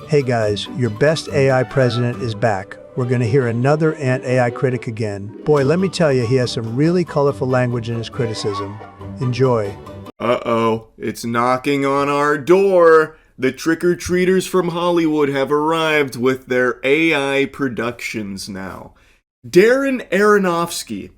Hey guys, your best AI president is back. We're going to hear another Ant AI critic again. Boy, let me tell you, he has some really colorful language in his criticism. Enjoy. Uh-oh, it's knocking on our door. The trick-or-treaters from Hollywood have arrived with their AI productions now. Darren Aronofsky,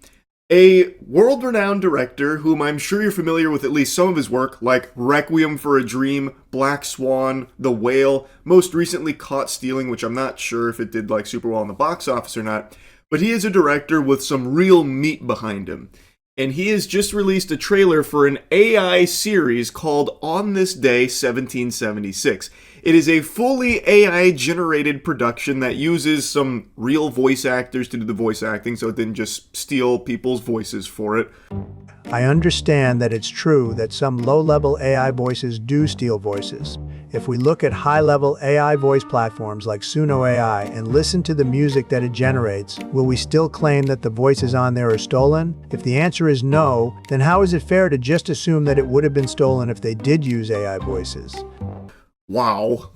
a world-renowned director whom I'm sure you're familiar with at least some of his work, like Requiem for a Dream, Black Swan, The Whale, most recently Caught Stealing, which I'm not sure if it did like super well in the box office or not, but he is a director with some real meat behind him. And he has just released a trailer for an AI series called On This Day 1776. It is a fully AI-generated production that uses some real voice actors to do the voice acting, so it didn't just steal people's voices for it. I understand that it's true that some low-level AI voices do steal voices. If we look at high-level AI voice platforms like Suno AI and listen to the music that it generates, will we still claim that the voices on there are stolen? If the answer is no, then how is it fair to just assume that it would have been stolen if they did use AI voices? Wow,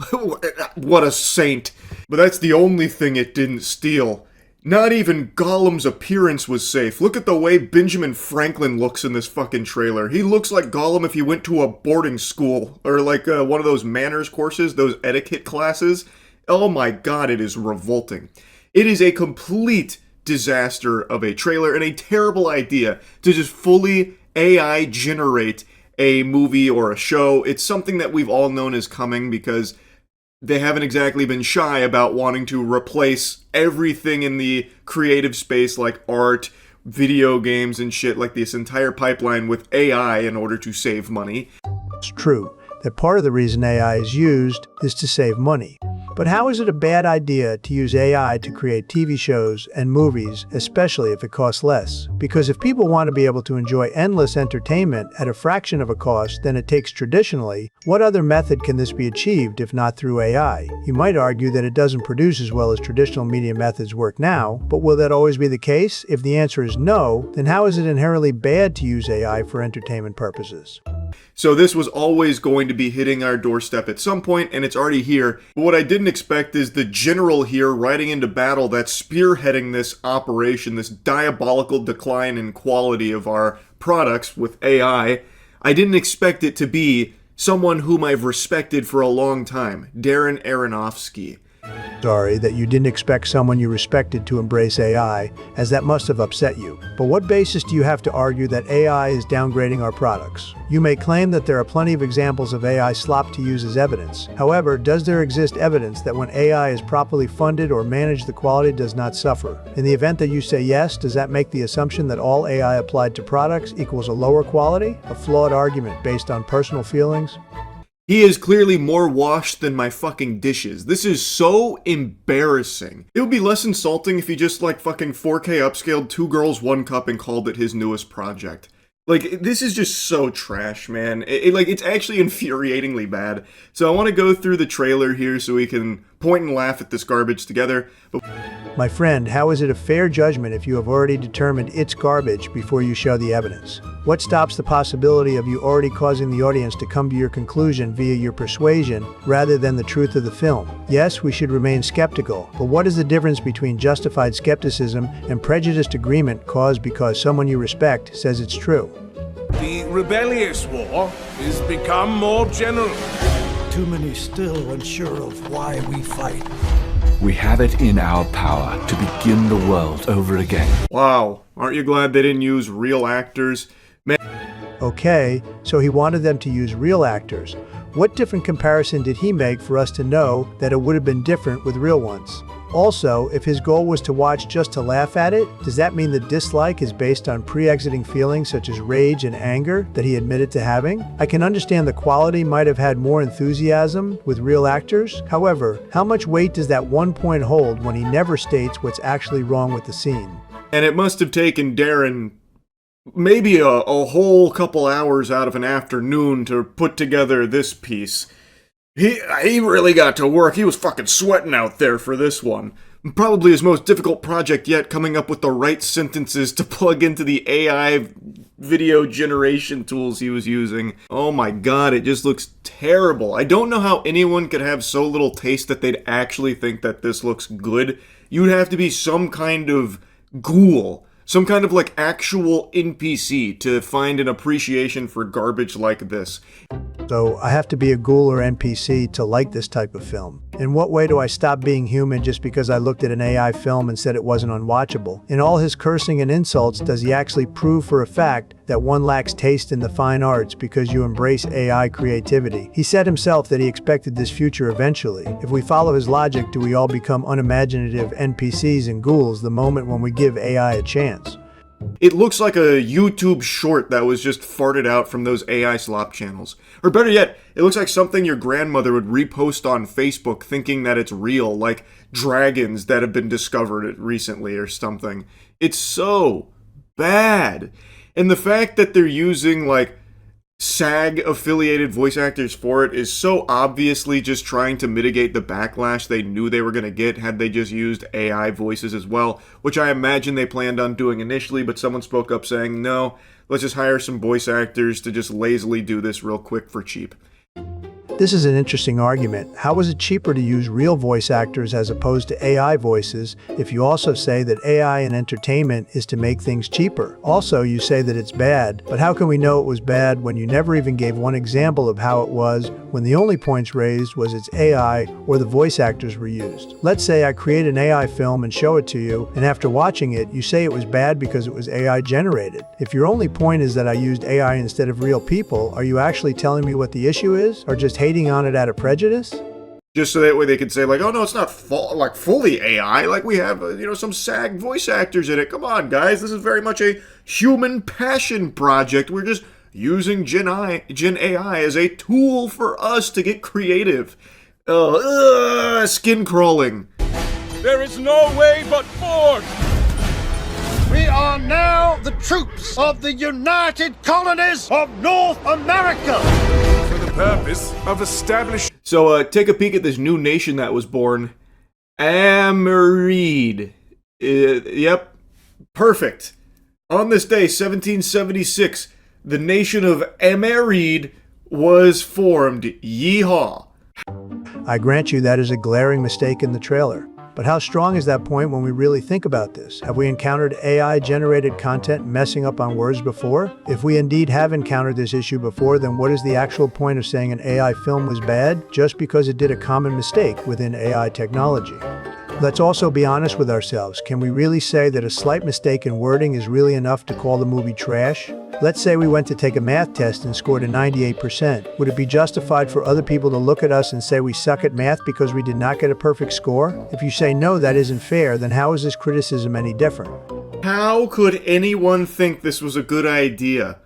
what a saint. But that's the only thing it didn't steal. Not even Gollum's appearance was safe. Look at the way Benjamin Franklin looks in this fucking trailer. He looks like Gollum if he went to a boarding school, or like one of those manners courses, those etiquette classes. Oh my god, it is revolting. It is a complete disaster of a trailer and a terrible idea to just fully AI generate a movie or a show. It's something that we've all known is coming because they haven't exactly been shy about wanting to replace everything in the creative space like art, video games and shit, like this entire pipeline with AI in order to save money. It's true that part of the reason AI is used is to save money. But how is it a bad idea to use AI to create TV shows and movies, especially if it costs less? Because if people want to be able to enjoy endless entertainment at a fraction of a cost than it takes traditionally, what other method can this be achieved if not through AI? You might argue that it doesn't produce as well as traditional media methods work now, but will that always be the case? If the answer is no, then how is it inherently bad to use AI for entertainment purposes? So this was always going to be hitting our doorstep at some point, and it's already here. But what I didn't expect is the general here riding into battle that's spearheading this operation, this diabolical decline in quality of our products with AI. I didn't expect it to be someone whom I've respected for a long time, Darren Aronofsky. Sorry that you didn't expect someone you respected to embrace AI, as that must have upset you. But what basis do you have to argue that AI is downgrading our products? You may claim that there are plenty of examples of AI slop to use as evidence. However, does there exist evidence that when AI is properly funded or managed, the quality does not suffer? In the event that you say yes, does that make the assumption that all AI applied to products equals a lower quality? A flawed argument based on personal feelings? He is clearly more washed than my fucking dishes. This is so embarrassing. It would be less insulting if he just like fucking 4K upscaled Two Girls, One Cup and called it his newest project. Like, this is just so trash, man. It's actually infuriatingly bad. So I want to go through the trailer here so we can point and laugh at this garbage together. But my friend, how is it a fair judgment if you have already determined it's garbage before you show the evidence? What stops the possibility of you already causing the audience to come to your conclusion via your persuasion rather than the truth of the film? Yes, we should remain skeptical, but what is the difference between justified skepticism and prejudiced agreement caused because someone you respect says it's true? The rebellious war is become more general. Too many still unsure of why we fight. We have it in our power to begin the world over again. wow, aren't you glad they didn't use real actors? Man, Okay, so he wanted them to use real actors. What different comparison did he make for us to know that it would have been different with real ones? Also, if his goal was to watch just to laugh at it, does that mean the dislike is based on pre-exiting feelings such as rage and anger that he admitted to having? I can understand the quality might have had more enthusiasm with real actors. However, how much weight does that one point hold when he never states what's actually wrong with the scene? and it must have taken Darren maybe a whole couple hours out of an afternoon to put together this piece. He really got to work. He was fucking sweating out there for this one. Probably his most difficult project yet, coming up with the right sentences to plug into the AI video generation tools he was using. Oh my god, it just looks terrible. I don't know how anyone could have so little taste that they'd actually think that this looks good. You'd have to be some kind of ghoul, some kind of like actual NPC to find an appreciation for garbage like this. So I have to be a ghoul or NPC to like this type of film. In what way do I stop being human just because I looked at an AI film and said it wasn't unwatchable? In all his cursing and insults, does he actually prove for a fact that one lacks taste in the fine arts because you embrace AI creativity? He said himself that he expected this future eventually. If we follow his logic, do we all become unimaginative NPCs and ghouls the moment when we give AI a chance? It looks like a YouTube short that was just farted out from those AI slop channels. Or better yet, it looks like something your grandmother would repost on Facebook thinking that it's real, like dragons that have been discovered recently or something. It's so bad. And the fact that they're using like SAG-affiliated voice actors for it is so obviously just trying to mitigate the backlash they knew they were going to get had they just used AI voices as well, which I imagine they planned on doing initially, but someone spoke up saying, no, let's just hire some voice actors to just lazily do this real quick for cheap. This is an interesting argument. How is it cheaper to use real voice actors as opposed to AI voices if you also say that AI in entertainment is to make things cheaper? Also, you say that it's bad, but how can we know it was bad when you never even gave one example of how it was when the only points raised was its AI or the voice actors were used? Let's say I create an AI film and show it to you, and after watching it, you say it was bad because it was AI generated. If your only point is that I used AI instead of real people, are you actually telling me what the issue is, or just hating on it out of prejudice? Just so that way they could say like, oh no, it's not fully AI, like we have, some SAG voice actors in it. Come on, guys, this is very much a human passion project. We're just using Gen AI as a tool for us to get creative. Skin crawling. There is no way but forward! We are now the troops of the United Colonies of North America. For the purpose of establishing... So take a peek at this new nation that was born. Amerid. Yep, perfect. On this day, 1776, the nation of Amerid was formed. Yeehaw. I grant you that is a glaring mistake in the trailer. But how strong is that point when we really think about this? Have we encountered AI-generated content messing up on words before? If we indeed have encountered this issue before, then what is the actual point of saying an AI film was bad just because it did a common mistake within AI technology? Let's also be honest with ourselves. Can we really say that a slight mistake in wording is really enough to call the movie trash? Let's say we went to take a math test and scored a 98%. Would it be justified for other people to look at us and say we suck at math because we did not get a perfect score? If you say no, that isn't fair, then how is this criticism any different? How could anyone think this was a good idea?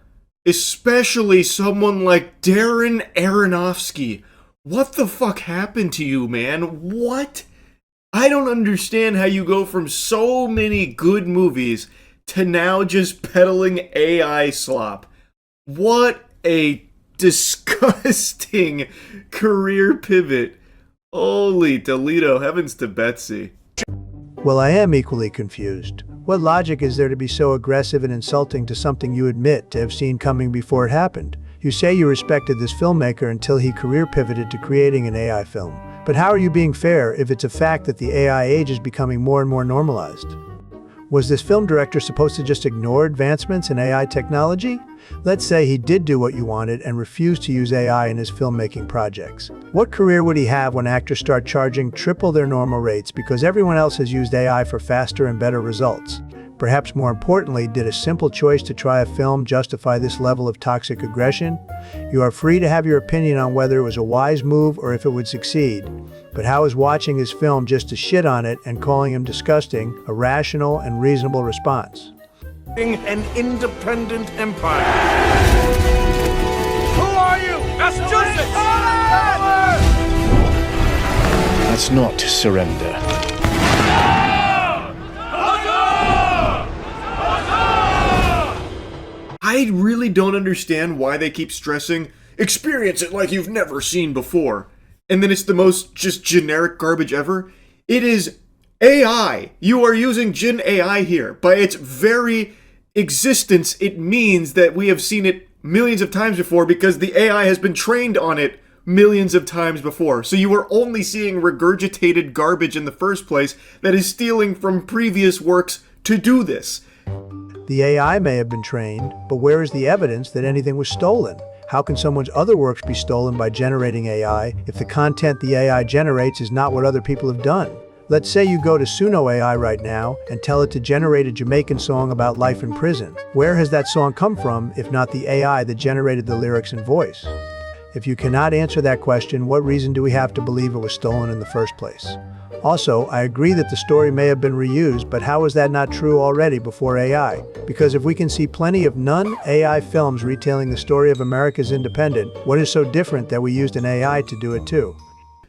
Especially someone like Darren Aronofsky. What the fuck happened to you, man? What? I don't understand how you go from so many good movies to now just peddling AI slop. What a disgusting career pivot. Holy Toledo, heavens to Betsy. Well, I am equally confused. What logic is there to be so aggressive and insulting to something you admit to have seen coming before it happened? You say you respected this filmmaker until he career pivoted to creating an AI film. But how are you being fair if it's a fact that the AI age is becoming more and more normalized? Was this film director supposed to just ignore advancements in AI technology? Let's say he did do what you wanted and refused to use AI in his filmmaking projects. What career would he have when actors start charging triple their normal rates because everyone else has used AI for faster and better results? Perhaps more importantly, did a simple choice to try a film justify this level of toxic aggression? You are free to have your opinion on whether it was a wise move or if it would succeed. But how is watching his film just to shit on it and calling him disgusting a rational and reasonable response? an independent empire. Who are you? Massachusetts! That's not surrender. I really don't understand why they keep stressing, experience it like you've never seen before. And then it's the most just generic garbage ever. It is AI. You are using Gen AI here. By its very existence, it means that we have seen it millions of times before because the AI has been trained on it millions of times before. So you are only seeing regurgitated garbage in the first place that is stealing from previous works to do this. The AI may have been trained, but where is the evidence that anything was stolen? How can someone's other works be stolen by generating AI if the content the AI generates is not what other people have done? Let's say you go to Suno AI right now and tell it to generate a Jamaican song about life in prison. Where has that song come from if not the AI that generated the lyrics and voice? If you cannot answer that question, what reason do we have to believe it was stolen in the first place? Also, I agree that the story may have been reused, but how is that not true already before AI? Because if we can see plenty of non-AI films retelling the story of America's independence, what is so different that we used an AI to do it too?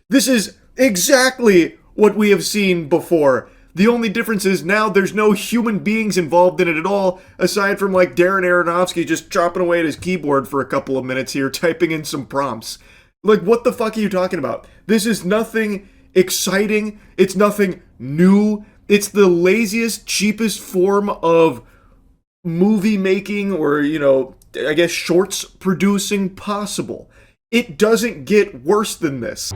This is exactly what we have seen before. The only difference is now there's no human beings involved in it at all, aside from like Darren Aronofsky just chopping away at his keyboard for a couple of minutes here, typing in some prompts. Like, what the fuck are you talking about? This is nothing exciting. It's nothing new. It's the laziest, cheapest form of movie making or, I guess shorts producing possible. It doesn't get worse than this.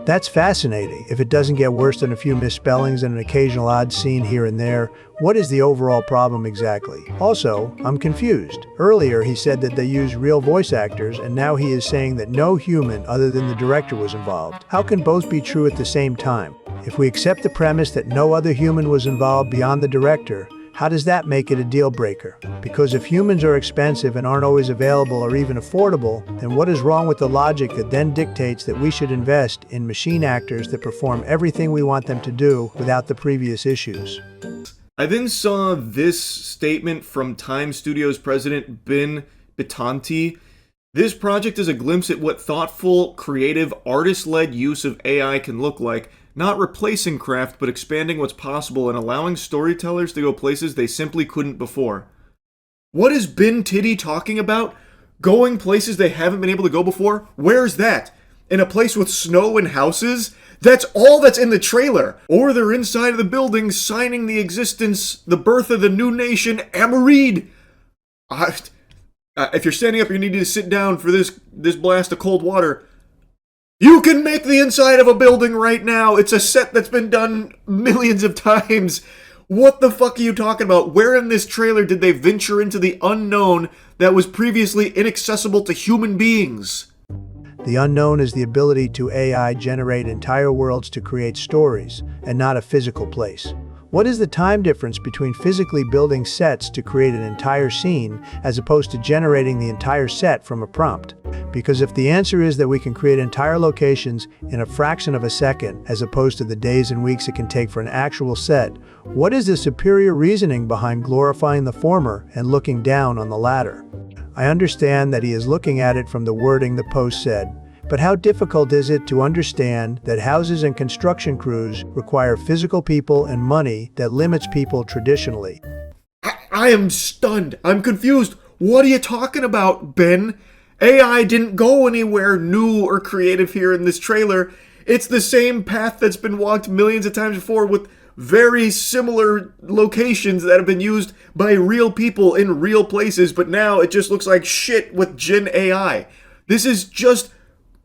That's fascinating. If it doesn't get worse than a few misspellings and an occasional odd scene here and there, what is the overall problem exactly? Also, I'm confused. Earlier, he said that they used real voice actors, and now he is saying that no human other than the director was involved. How can both be true at the same time? If we accept the premise that no other human was involved beyond the director, how does that make it a deal breaker? Because if humans are expensive and aren't always available or even affordable, then what is wrong with the logic that then dictates that we should invest in machine actors that perform everything we want them to do without the previous issues? I then saw this statement from Time Studios president Ben Bitanti. This project is a glimpse at what thoughtful, creative, artist-led use of AI can look like, not replacing craft, but expanding what's possible and allowing storytellers to go places they simply couldn't before. What is Ben Titty talking about? Going places they haven't been able to go before? Where's that? In a place with snow and houses? That's all that's in the trailer. Or they're inside of the building signing the birth of the new nation, Amarid. If you're standing up, you need to sit down for this blast of cold water. You can make the inside of a building right now. It's a set that's been done millions of times. What the fuck are you talking about? Where in this trailer did they venture into the unknown that was previously inaccessible to human beings? The unknown is the ability to AI generate entire worlds to create stories, and not a physical place. What is the time difference between physically building sets to create an entire scene as opposed to generating the entire set from a prompt? Because if the answer is that we can create entire locations in a fraction of a second as opposed to the days and weeks it can take for an actual set, what is the superior reasoning behind glorifying the former and looking down on the latter? I understand that he is looking at it from the wording the post said, but how difficult is it to understand that houses and construction crews require physical people and money that limits people traditionally? I am stunned. I'm confused. What are you talking about, Ben? AI didn't go anywhere new or creative here in this trailer. It's the same path that's been walked millions of times before with very similar locations that have been used by real people in real places, but now it just looks like shit with Gen AI. This is just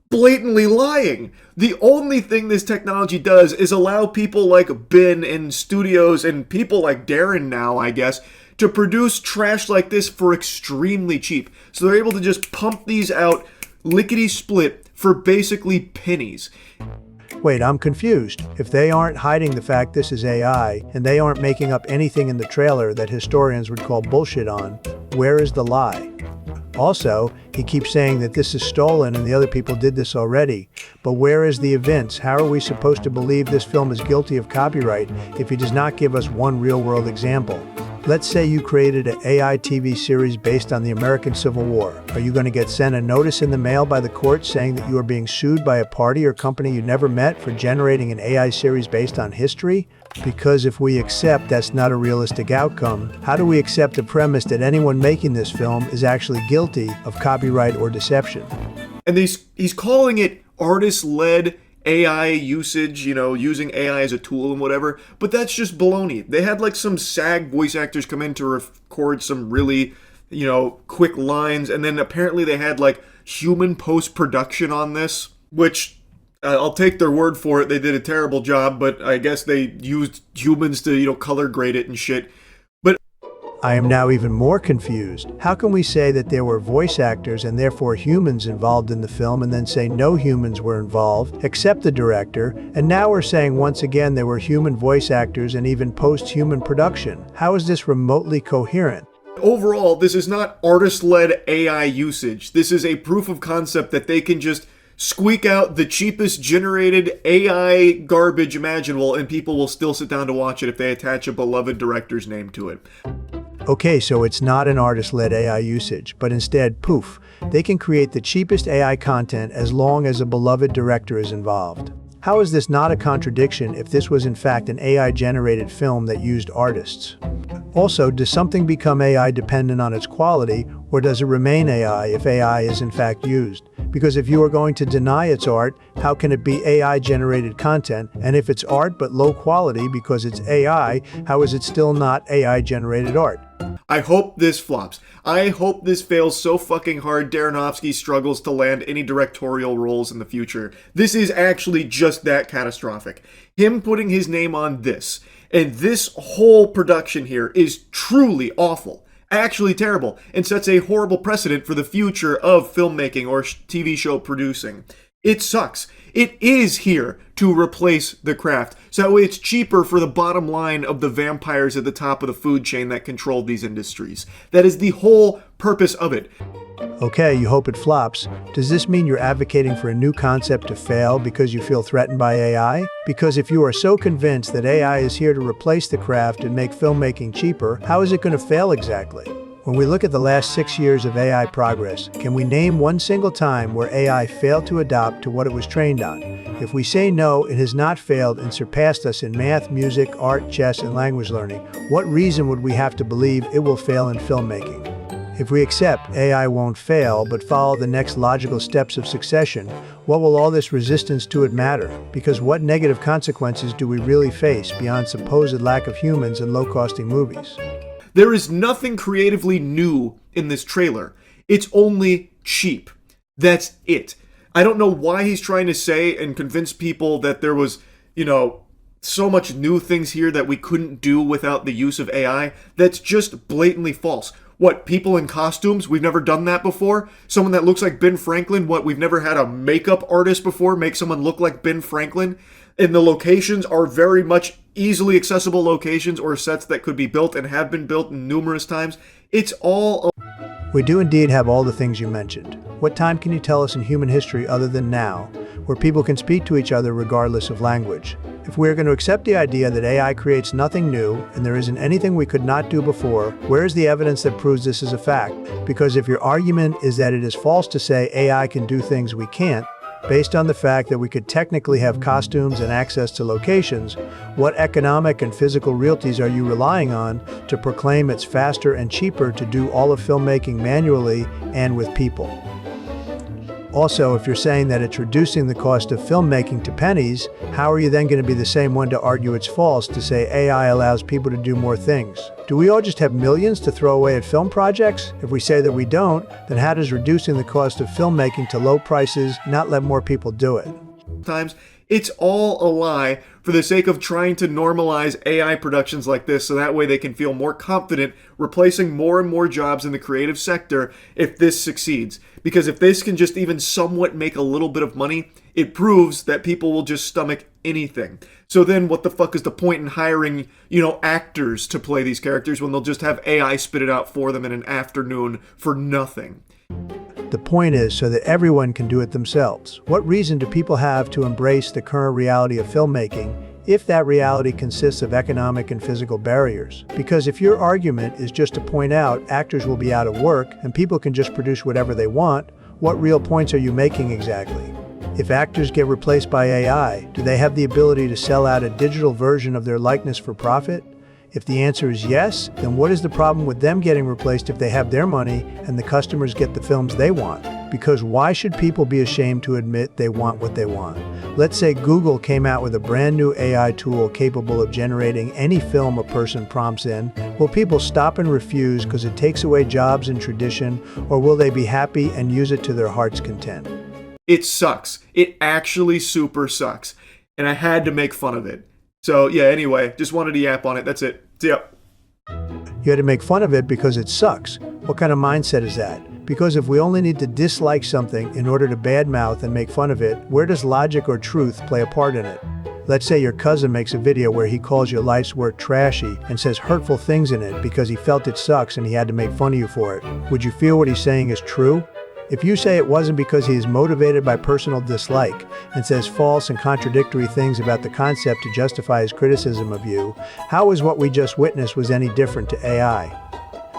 blatantly lying. The only thing this technology does is allow people like Ben and studios and people like Darren now, I guess, to produce trash like this for extremely cheap. So they're able to just pump these out lickety-split for basically pennies. Wait, I'm confused. If they aren't hiding the fact this is AI, and they aren't making up anything in the trailer that historians would call bullshit on, where is the lie? Also, he keeps saying that this is stolen and the other people did this already. But where is the evidence? How are we supposed to believe this film is guilty of copyright if he does not give us one real-world example? Let's say you created an AI TV series based on the American Civil War. Are you going to get sent a notice in the mail by the court saying that you are being sued by a party or company you never met for generating an AI series based on history? Because if we accept that's not a realistic outcome, how do we accept the premise that anyone making this film is actually guilty of copyright or deception? And he's calling it artist-led AI usage, using AI as a tool and whatever, but that's just baloney. They had like some SAG voice actors come in to record some really, quick lines, and then apparently they had like human post-production on this, which I'll take their word for it. They did a terrible job, but I guess they used humans to, color grade it and shit. I am now even more confused. How can we say that there were voice actors and therefore humans involved in the film, and then say no humans were involved except the director, and now we're saying once again there were human voice actors and even post-human production? How is this remotely coherent? Overall, this is not artist-led AI usage. This is a proof of concept that they can just squeak out the cheapest generated AI garbage imaginable, and people will still sit down to watch it if they attach a beloved director's name to it. Okay, so it's not an artist-led AI usage, but instead, poof, they can create the cheapest AI content as long as a beloved director is involved. How is this not a contradiction if this was in fact an AI-generated film that used artists? Also, does something become AI dependent on its quality, or does it remain AI if AI is in fact used? Because if you are going to deny it's art, how can it be AI-generated content? And if it's art but low quality because it's AI, how is it still not AI-generated art? I hope this flops. I hope this fails so fucking hard Aronofsky struggles to land any directorial roles in the future. This is actually just that catastrophic. Him putting his name on this, and this whole production here is truly awful. Actually terrible, and sets a horrible precedent for the future of filmmaking or TV show producing. It sucks. It is here to replace the craft, so that way it's cheaper for the bottom line of the vampires at the top of the food chain that control these industries. That is the whole purpose of it. Okay, you hope it flops. Does this mean you're advocating for a new concept to fail because you feel threatened by AI? Because if you are so convinced that AI is here to replace the craft and make filmmaking cheaper, how is it going to fail exactly? When we look at the last 6 years of AI progress, can we name one single time where AI failed to adapt to what it was trained on? If we say no, it has not failed and surpassed us in math, music, art, chess, and language learning, what reason would we have to believe it will fail in filmmaking? If we accept AI won't fail, but follow the next logical steps of succession, what will all this resistance to it matter? Because what negative consequences do we really face beyond supposed lack of humans in low-costing movies? There is nothing creatively new in this trailer. It's only cheap. That's it. I don't know why he's trying to say and convince people that there was, so much new things here that we couldn't do without the use of AI. That's just blatantly false. What, people in costumes? We've never done that before? Someone that looks like Ben Franklin? What, we've never had a makeup artist before make someone look like Ben Franklin? And the locations are very much easily accessible locations or sets that could be built and have been built numerous times. It's all... We do indeed have all the things you mentioned. What time can you tell us in human history other than now, where people can speak to each other regardless of language? If we are going to accept the idea that AI creates nothing new, and there isn't anything we could not do before, where is the evidence that proves this is a fact? Because if your argument is that it is false to say AI can do things we can't, based on the fact that we could technically have costumes and access to locations, what economic and physical realties are you relying on to proclaim it's faster and cheaper to do all of filmmaking manually and with people? Also, if you're saying that it's reducing the cost of filmmaking to pennies, how are you then going to be the same one to argue it's false to say AI allows people to do more things? Do we all just have millions to throw away at film projects? If we say that we don't, then how does reducing the cost of filmmaking to low prices not let more people do it? Times it's all a lie for the sake of trying to normalize AI productions like this so that way they can feel more confident replacing more and more jobs in the creative sector if this succeeds. Because if this can just even somewhat make a little bit of money, it proves that people will just stomach anything. So then what the fuck is the point in hiring, actors to play these characters when they'll just have AI spit it out for them in an afternoon for nothing? The point is so that everyone can do it themselves. What reason do people have to embrace the current reality of filmmaking if that reality consists of economic and physical barriers? Because if your argument is just to point out actors will be out of work and people can just produce whatever they want, what real points are you making exactly? If actors get replaced by AI, do they have the ability to sell out a digital version of their likeness for profit? If the answer is yes, then what is the problem with them getting replaced if they have their money and the customers get the films they want? Because why should people be ashamed to admit they want what they want? Let's say Google came out with a brand new AI tool capable of generating any film a person prompts in. Will people stop and refuse because it takes away jobs and tradition, or will they be happy and use it to their heart's content? It sucks. It actually super sucks. And I had to make fun of it. So yeah, anyway, just wanted to yap on it. That's it. See ya. You had to make fun of it because it sucks. What kind of mindset is that? Because if we only need to dislike something in order to badmouth and make fun of it, where does logic or truth play a part in it? Let's say your cousin makes a video where he calls your life's work trashy and says hurtful things in it because he felt it sucks and he had to make fun of you for it. Would you feel what he's saying is true? If you say it wasn't because he is motivated by personal dislike and says false and contradictory things about the concept to justify his criticism of you, how is what we just witnessed was any different to AI?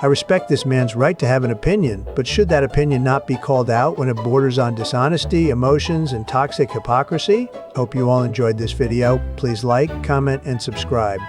I respect this man's right to have an opinion, but should that opinion not be called out when it borders on dishonesty, emotions, and toxic hypocrisy? Hope you all enjoyed this video. Please like, comment, and subscribe.